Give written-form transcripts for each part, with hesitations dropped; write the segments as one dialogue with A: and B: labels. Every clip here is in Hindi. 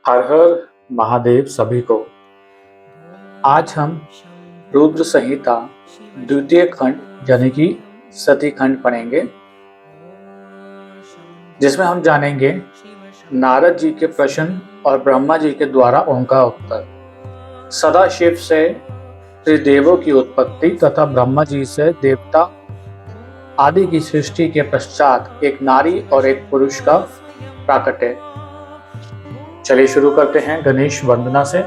A: हर हर महादेव सभी को। आज हम रुद्र संहिता द्वितीय खंड यानी कि सती खंड पढ़ेंगे, जिसमें हम जानेंगे नारद जी के प्रश्न और ब्रह्मा जी के द्वारा उनका उत्तर। सदाशिव से त्रिदेवों की उत्पत्ति तथा ब्रह्मा जी से देवता आदि की सृष्टि के पश्चात एक नारी और एक पुरुष का प्राकट्य। चलिए शुरू करते हैं गणेश वंदना से।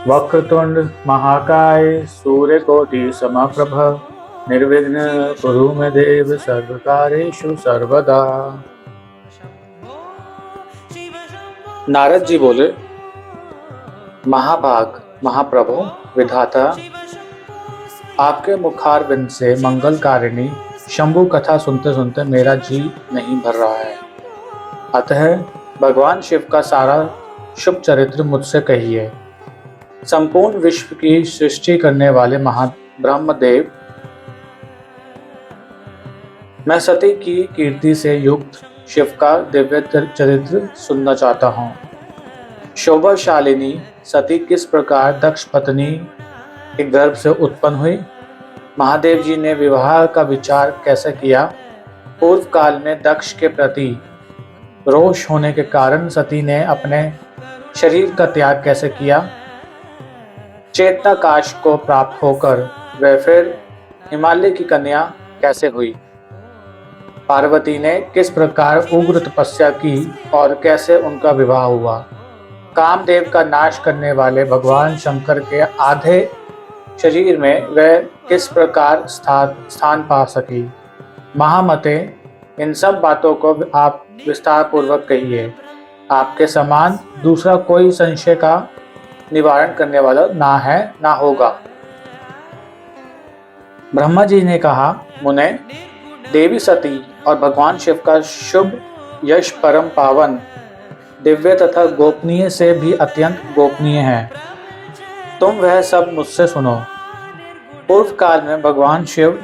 A: वक्रतुंड महाकाय सूर्यकोटि समप्रभ निर्विघ्न कुरु मे देव सर्वकार्येषु सर्वदा। नारद जी बोले, महाभाग महाप्रभु विधाता, आपके मुखारविंद से मंगलकारिणी शंभु कथा सुनते सुनते मेरा जी नहीं भर रहा है, अतः भगवान शिव का सारा शुभ चरित्र मुझसे कहिए। संपूर्ण विश्व की सृष्टि करने वाले ब्रह्मदेव, मैं सती की कीर्ति से युक्त शिव का दिव्य चरित्र सुनना चाहता हूँ। शोभाशालिनी सती किस प्रकार दक्ष पत्नी के गर्भ से उत्पन्न हुई, महादेव जी ने विवाह का विचार कैसे किया, पूर्व काल में दक्ष के प्रति रोष होने के कारण सती ने अपने शरीर का त्याग कैसे किया, चेतनाकाश को प्राप्त होकर वह फिर हिमालय की कन्या कैसे हुई, पार्वती ने किस प्रकार उग्र तपस्या की और कैसे उनका विवाह हुआ, कामदेव का नाश करने वाले भगवान शंकर के आधे शरीर में वह किस प्रकार स्थान पा सकी। महामते, इन सब बातों को आप विस्तार पूर्वक कहिए। आपके समान दूसरा कोई संशय का निवारण करने वाला ना है ना होगा। ब्रह्मा जी ने कहा, मुने, देवी सती और भगवान शिव का शुभ यश परम पावन, दिव्य तथा गोपनीय से भी अत्यंत गोपनीय है। तुम वह सब मुझसे सुनो। पूर्व काल में भगवान शिव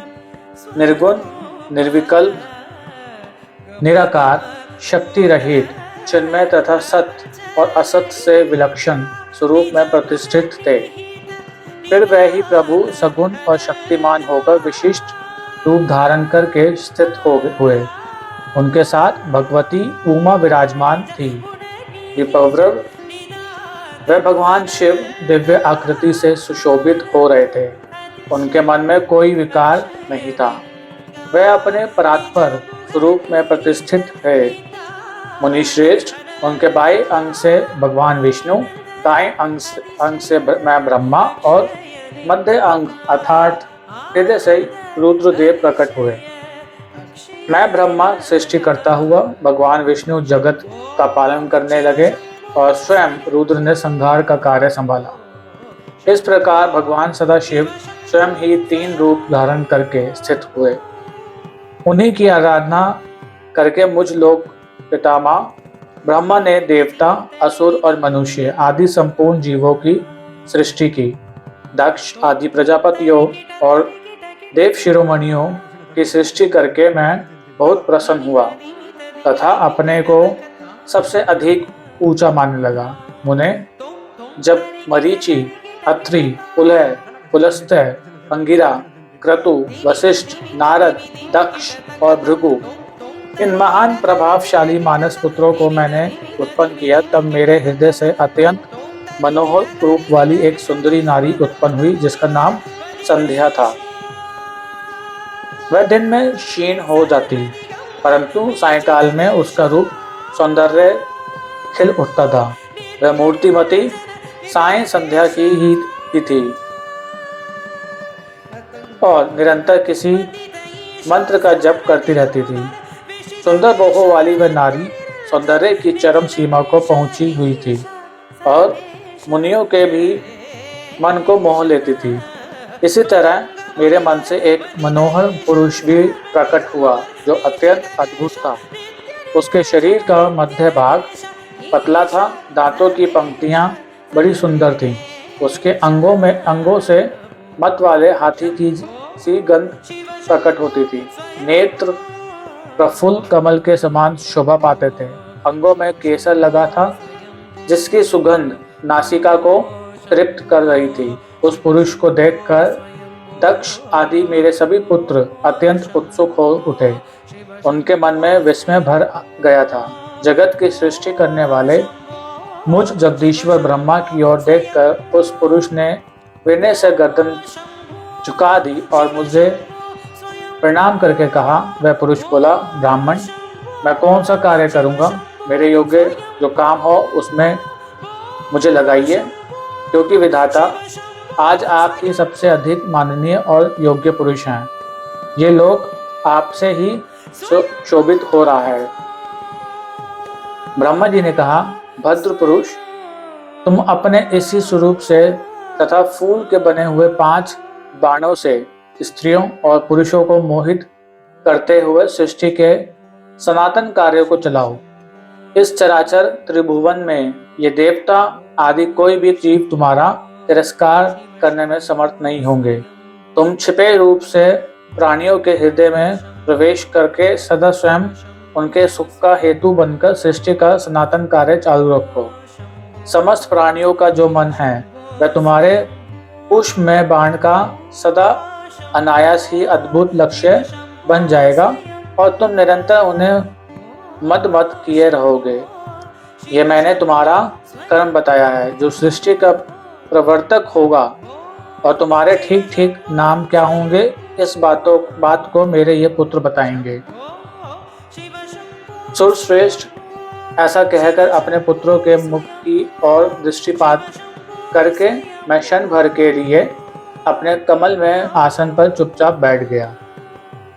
A: निर्गुण, निर्विकल्प, निराकार, शक्ति रहित, चिन्मय तथा सत्य और असत्य से विलक्षण स्वरूप में प्रतिष्ठित थे। फिर वह ही प्रभु सगुण और शक्तिमान होकर विशिष्ट रूप धारण करके स्थित हुए। उनके साथ भगवती उमा विराजमान थी। विप्रवर वह भगवान शिव दिव्य आकृति से सुशोभित हो रहे थे। उनके मन में कोई विकार नहीं था। वह अपने परात्पर स्वरूप में प्रतिष्ठित है। मुनिश्रेष्ठ, उनके बाएं अंग से भगवान विष्णु, दाएं अंग से मैं ब्रह्मा और मध्य अंग अर्थात हृदय से रुद्रदेव प्रकट हुए। मैं ब्रह्मा सृष्टि करता हुआ, भगवान विष्णु जगत का पालन करने लगे और स्वयं रुद्र ने संहार का कार्य संभाला। इस प्रकार भगवान सदाशिव स्वयं ही 3 रूप धारण करके स्थित हुए। उन्हीं की आराधना करके मुझ लोक पितामह ब्रह्मा ने देवता, असुर और मनुष्य आदि संपूर्ण जीवों की सृष्टि की। दक्ष आदि प्रजापतियों और देव शिरोमणियों की सृष्टि करके मैं बहुत प्रसन्न हुआ तथा अपने को सबसे अधिक ऊंचा मानने लगा। मुने, जब मरीचि, अत्रि, पुलह, पुलस्त्य, अंगिरा, क्रतु, वशिष्ठ, नारद, दक्ष और भृगु, इन महान प्रभावशाली मानस पुत्रों को मैंने उत्पन्न किया, तब मेरे हृदय से अत्यंत मनोहर रूप वाली एक सुंदरी नारी उत्पन्न हुई, जिसका नाम संध्या था। वह दिन में क्षीण हो जाती, परंतु सायंकाल में उसका रूप सौंदर्य खिल उठता था। वह मूर्तिमती साय संध्या की ही थी और निरंतर किसी मंत्र का जप करती रहती थी। सुंदर बाहों वाली वह नारी सौंदर्य की चरम सीमा को पहुंची हुई थी और मुनियों के भी मन को मोह लेती थी। इसी तरह मेरे मन से एक मनोहर पुरुष भी प्रकट हुआ, जो अत्यंत अद्भुत था। उसके शरीर का मध्य भाग पतला था, दांतों की पंक्तियां बड़ी सुंदर थीं। उसके अंगों से मत वाले हाथी की सी गंध प्रकट होती थी। नेत्र प्रफुल्ल कमल के समान शोभा पाते थे। अंगों में केसर लगा था जिसकी सुगंध नासिका को तृप्त कर रही थी। उस पुरुष को देखकर दक्ष आदि मेरे सभी पुत्र अत्यंत उत्सुक हो उठे। उनके मन में विस्मय भर गया था। जगत की सृष्टि करने वाले मुझ जगदीश्वर ब्रह्मा की ओर देखकर उस पुरुष ने विनय से गर्दन झुका दी और मुझे प्रणाम करके कहा। वह पुरुष बोला, ब्राह्मण, मैं कौन सा कार्य करूंगा? मेरे योग्य जो काम हो उसमें मुझे लगाइए, क्योंकि विधाता आज आप ही सबसे अधिक माननीय और योग्य पुरुष हैं। ये लोक आपसे ही शोभित हो रहा है। ब्रह्मा जी ने कहा, भद्र पुरुष, तुम अपने इसी स्वरूप से तथा फूल के बने हुए 5 बाणों से स्त्रियों और पुरुषों को मोहित करते हुए सृष्टि के सनातन कार्यों को चलाओ। इस चराचर त्रिभुवन में ये देवता आदि कोई भी जीव तुम्हारा तिरस्कार करने में समर्थ नहीं होंगे। तुम छिपे रूप से प्राणियों के हृदय में प्रवेश करके सदा स्वयं उनके सुख का हेतु बनकर सृष्टि का सनातन कार्य चालू रखो। समस्त प्राणियों का जो मन है वह तुम्हारे पुष्पमय बाण का सदा अनायास ही अद्भुत लक्ष्य बन जाएगा और तुम निरंतर उन्हें मद मद किए रहोगे। ये मैंने तुम्हारा कर्म बताया है। जो सृष्टि का प्रवर्तक होगा और तुम्हारे ठीक ठीक नाम क्या होंगे, इस बात को मेरे ये पुत्र बताएंगे। सुरश्रेष्ठ ऐसा कहकर अपने पुत्रों के मुख की ओर दृष्टिपात करके मैं क्षण भर के लिए अपने कमल में आसन पर चुपचाप बैठ गया।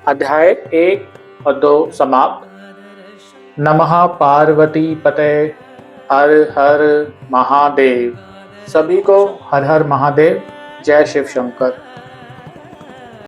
A: अध्याय 1 और 2 समाप्त। नमः पार्वती पते, हर हर महादेव। सभी को हर हर महादेव। जय शिव शंकर।